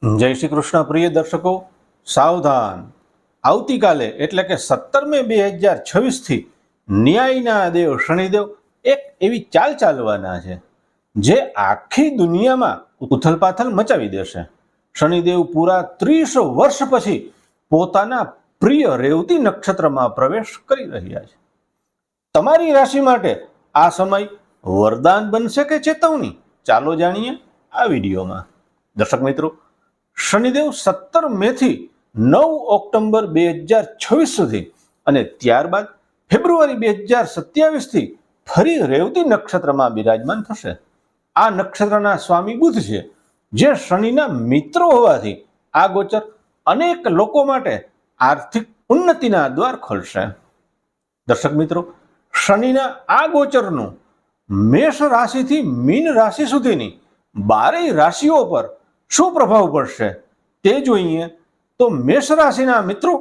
જય શ્રી કૃષ્ણ પ્રિય દર્શકો, સાવધાન. આવતીકાલે એટલે કે 17 મે 2026 ન્યાયના દેવ શનિદેવ એક એવી ચાલ ચાલવાના છે જે આખી દુનિયામાં ઉથલપાથલ મચાવી દેશે. શનિદેવ પૂરા 30 વર્ષ પછી પોતાના પ્રિય રેવતી નક્ષત્રમાં પ્રવેશ કરી રહ્યા છે. તમારી રાશિ માટે આ સમય વરદાન બનશે કે ચેતવણી? ચાલો જાણીએ આ વિડીયોમાં. દર્શક મિત્રો, શનિદેવ 17 મેથી 9 ઓક્ટોબર 2026 સુધી અને ત્યારબાદ ફેબ્રુઆરી 2027 ફરી રેવતી નક્ષત્રમાં બિરાજમાન થશે. આ નક્ષત્રના સ્વામી બુધ છે, જે શનિના મિત્રો હોવાથી આ ગોચર અનેક લોકો માટે આર્થિક ઉન્નતિના દ્વાર ખોલશે. દર્શક મિત્રો, શનિના આ ગોચરનું મેષ રાશિથી મીન રાશિ સુધીની 12 રાશિઓ પર શું પ્રભાવ પડશે તે જોઈએ તો મેષ રાશિના મિત્રો,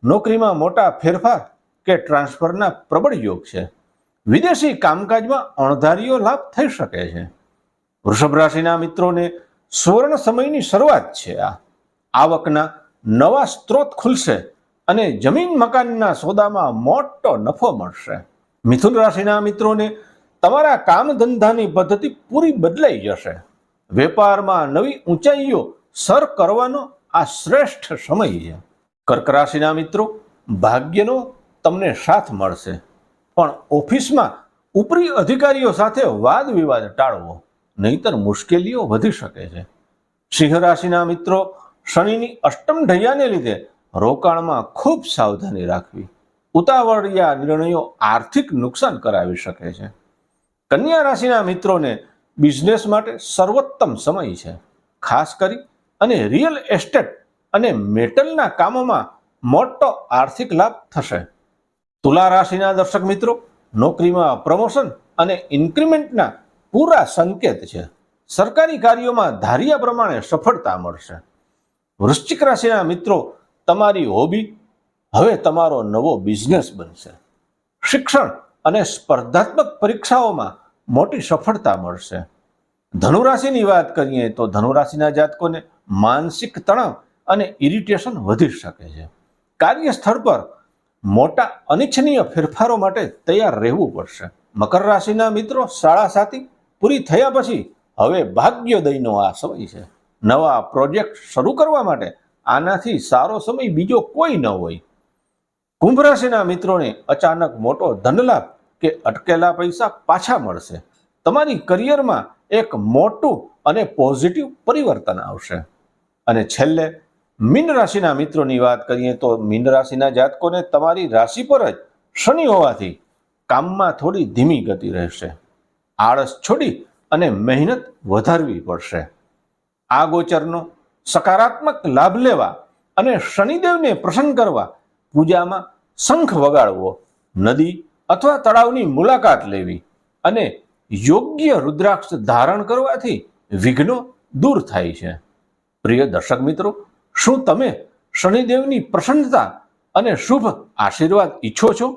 નોકરીમાં મોટા ફેરફાર કે ટ્રાન્સફરના પ્રબળ યોગ છે. વિદેશી કામકાજમાં અણધાર્યો લાભ થઈ શકે છે. વૃષભ રાશિના મિત્રોને સુવર્ણ સમયની શરૂઆત છે. આ આવકના નવા સ્ત્રોત ખુલશે અને જમીન મકાનના સોદામાં મોટો નફો મળશે. મિથુન રાશિના મિત્રોને તમારા કામ ધંધાની પદ્ધતિ પૂરી બદલાઈ જશે. વેપારમાં નવી ઊંચાઈઓ સર કરવાનો આ શ્રેષ્ઠ સમય છે. કર્ક રાશિના મિત્રો, ભાગ્યનો તમને સાથ મળશે, પણ ઓફિસમાં ઉપરી અધિકારીઓ સાથે વાદ વિવાદ ટાળવો, નહીતર મુશ્કેલીઓ વધી શકે છે. સિંહ રાશિના મિત્રો, શનિની અષ્ટમ ઢૈયાને લીધે રોકાણમાં ખૂબ સાવધાની રાખવી. ઉતાવળિયા નિર્ણયો આર્થિક નુકસાન કરાવી શકે છે. કન્યા રાશિના મિત્રોને બિઝનેસ માટે સર્વોત્તમ સમય છે. ખાસ કરી અને રિયલ એસ્ટેટ અને મેટલના કામોમાં મોટો આર્થિક લાભ થશે. તુલા રાશિના દર્શક મિત્રો, નોકરીમાં પ્રમોશન અને ઇન્ક્રીમેન્ટના પૂરા સંકેત છે. સરકારી કાર્યોમાં ધાર્યા પ્રમાણે સફળતા મળશે. વૃશ્ચિક રાશિના મિત્રો, તમારી હોબી હવે તમારો નવો બિઝનેસ બનશે. શિક્ષણ અને સ્પર્ધાત્મક પરીક્ષાઓમાં મોટી સફળતા મળશે. ધનુરાશિની વાત કરીએ તો ધનુરાશિના જાતકોને માનસિક તણાવ અને ઇરિટેશન વધી શકે છે. કાર્યસ્થળ પર મોટા અનિચ્છનીય ફેરફારો માટે તૈયાર રહેવું પડશે. મકર રાશિના મિત્રો, શાળા સાથી પૂરી થયા પછી હવે ભાગ્યોદયનો આ સમય છે. નવા પ્રોજેક્ટ શરૂ કરવા માટે આનાથી સારો સમય બીજો કોઈ ન હોય. કુંભ રાશિના મિત્રોને અચાનક મોટો ધનલાભ કે અટકેલા પૈસા પાછા મળશે. તમારી કરિયરમાં એક મોટું અને પોઝિટિવ પરિવર્તન આવશે. અને છેલ્લે મીન રાશિના મિત્રોની વાત કરીએ તો મીન રાશિના જાતકોને તમારી રાશિ પર જ શનિ હોવાથી કામમાં થોડી ધીમી ગતિ રહેશે. આળસ છોડી અને મહેનત વધારવી પડશે. આ ગોચરનો સકારાત્મક લાભ લેવા અને શનિદેવને પ્રસન્ન કરવા પૂજામાં શંખ વગાડવો, નદી અથવા તળાવની મુલાકાત લેવી અને યોગ્ય રુદ્રાક્ષ ધારણ કરવાથી વિઘ્નો દૂર થાય છે. પ્રિય દર્શક મિત્રો, શું તમે શનિદેવની પ્રસન્નતા અને શુભ આશીર્વાદ ઈચ્છો છો?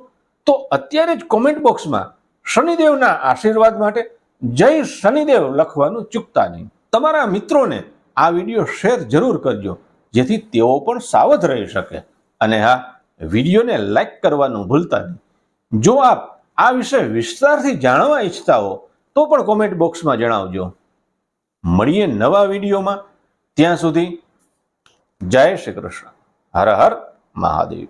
તો અત્યારે જ કોમેન્ટ બોક્સમાં શનિદેવના આશીર્વાદ માટે જય શનિદેવ લખવાનું ચૂકતા નહીં. તમારા મિત્રોને આ વિડીયો શેર જરૂર કરજો, જેથી તેઓ પણ સાવધ રહી શકે. અને હા, વિડીયોને લાઈક કરવાનું ભૂલતા નહીં. જો આપ આ વિશે વિસ્તારથી જાણવા ઈચ્છતા હો તો પણ કોમેન્ટ બોક્સમાં જણાવજો. મળીએ નવા વિડીયોમાં. ત્યાં સુધી જય શ્રી કૃષ્ણ. હર હર મહાદેવ.